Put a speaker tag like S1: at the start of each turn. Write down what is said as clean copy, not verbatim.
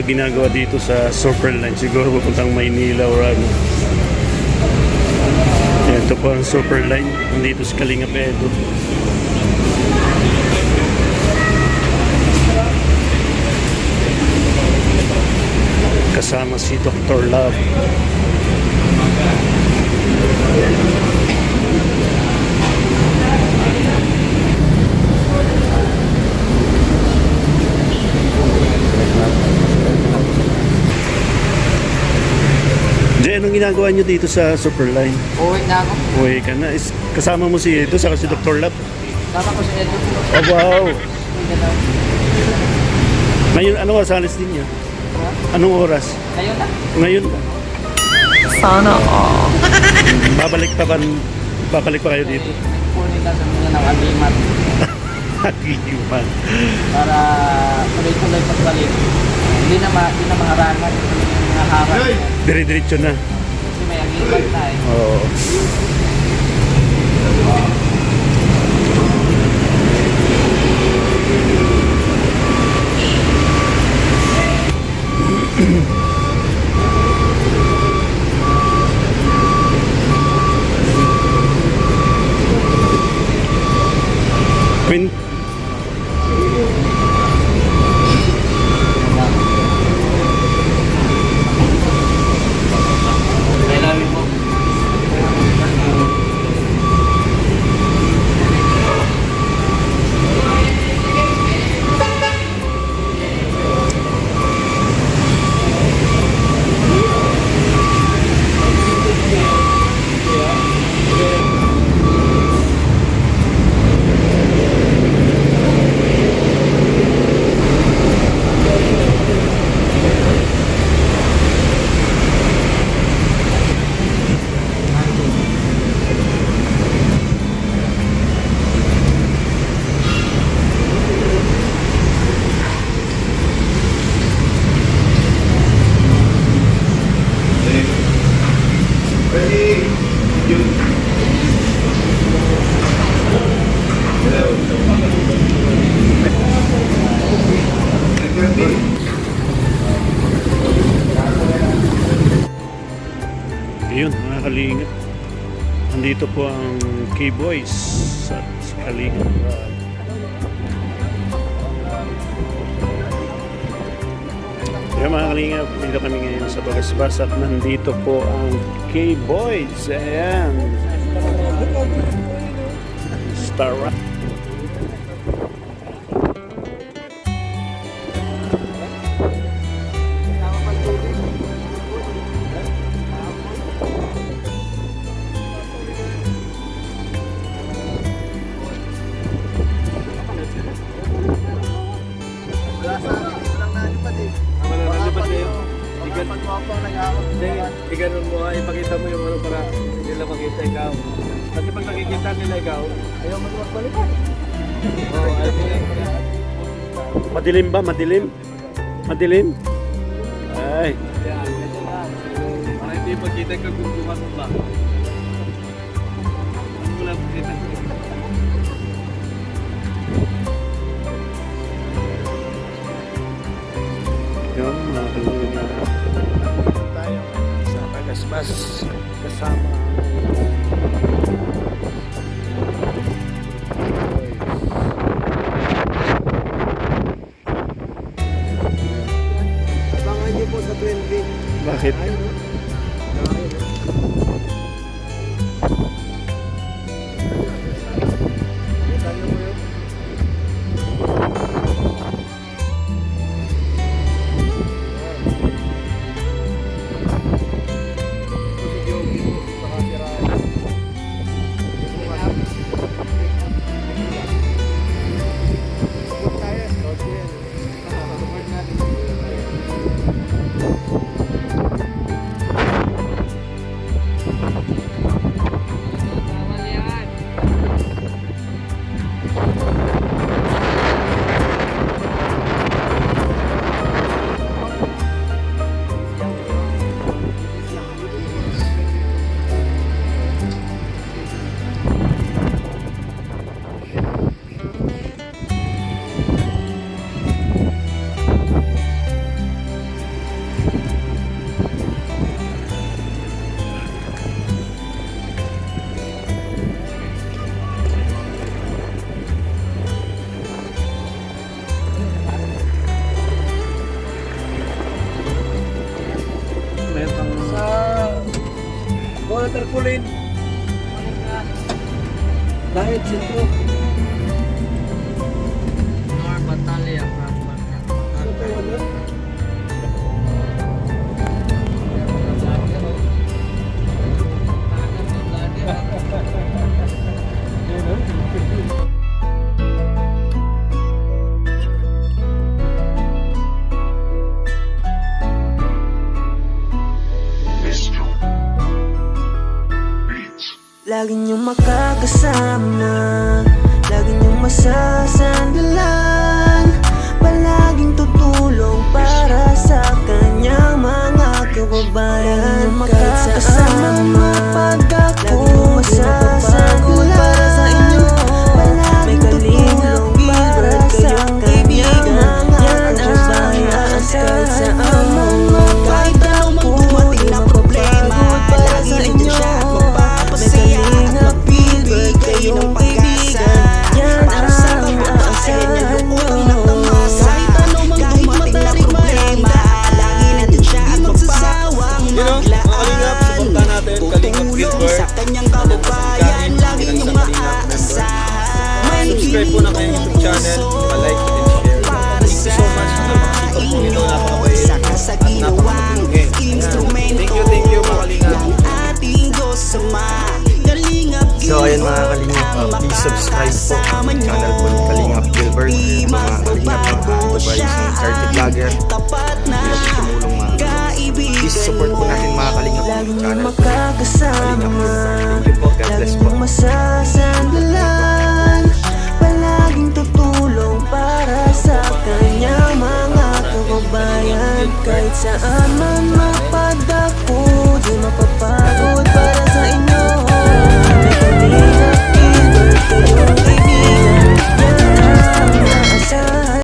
S1: ginagawa dito sa Superline. Siguro pupuntang Maynila or ano. Ito po ang Superline. Nandito sa Kalingap Edo. Kasama si Dr. Love. Jay, anong ginagawa nyo dito sa Superline?
S2: Uwi na ako.
S1: Uwi ka na. Kasama mo si Edo, saka si Dr. Love.
S2: Sama ko si Edo.
S1: Oh, wow.
S2: Uwi na lang.
S1: Ngayon, anong oras alis din niya? Anong oras?
S2: Ngayon na.
S1: Ngayon.
S3: Sana all.
S1: Babalik pa kayo dito.
S2: Kunin na sa mga ng alimat
S1: Hagiman.
S2: para tuloy-tuloy pagbalik. Hindi na maharangan yung mga harang.
S1: Dire-diretso na.
S2: Kasi may alimat na eh.
S1: Oo. Queen.
S2: May lamin mo.
S1: Ayun, mga Kalingap. Nandito po ang K-Boys sa Kalingap. Kaya mga Kalingap, dito kami ngayon sa Bagasbas at nandito po ang K-Boys. Ayan. Star Rock.
S4: Ganun mo ha, ipakita mo yung ano para hindi nila makita ikaw. Kasi pag nakikita nila ikaw, ayaw mo balikan. Oo, ayaw nila.
S1: Madilim ba? Madilim? Madilim? Ay.
S4: Yan, ito lang. Para hindi makita ikaw kung mo ba. Ano lang makita ko.
S1: Yung mga Kalingap. Tayo sa Bagasbas kasama
S4: Abangan niyo po sa 20.
S1: Bakit?
S4: mga tarpaulin. Dahil sentro.
S2: Nor Batalya.
S4: Ano tayo na?
S5: Lagi niyong makakasama, lagi niyong masasandalan, palaging tutulong para sa kanyang mga kababayan. Kahit saan mapagdako, masasandalan para sa inyo, palaging tutulong para sa kanyang mga kababayan. Kahit saan
S6: Kahit anong dumating na problema, lagi nandiyan siya at magpapasaya at magbibigay kayo ng pag-asa para sa kababayan niya doon ang tamasa. Kahit dumating na problema, lagi nandiyan siya at magsasawang maglaan.
S4: Supportan natin Kalingap
S6: Tutulong
S4: Gilbert.
S6: sa kanyang kababayan, lagi niyong maaasahan.
S4: Subscribe po na kayong YouTube channel, like and share. Thank you so much sa pagkakita po nito, napakabait
S6: Sa kasaginawang instrumento
S4: Thank you mga Kalingap.
S6: ng ating Diyos Ama. Kalingap
S7: So ayun mga Kalingap, please subscribe po sa channel po ni Kalingap Gilbert. Mga Kalingap, mga advice ng charity vlogger.
S6: tapat na
S7: Tumulong mga
S6: kaibigan
S7: please support po natin mga Kalingap
S5: lagi
S7: yung
S5: niyong
S7: channel po. Kalingap
S5: makakasama,
S7: Gilbert. Thank you po, God
S5: lagi
S7: bless po.
S5: niyong masasandalan, palaging tutulong para sa kanyang mga kababayan. Kahit saan man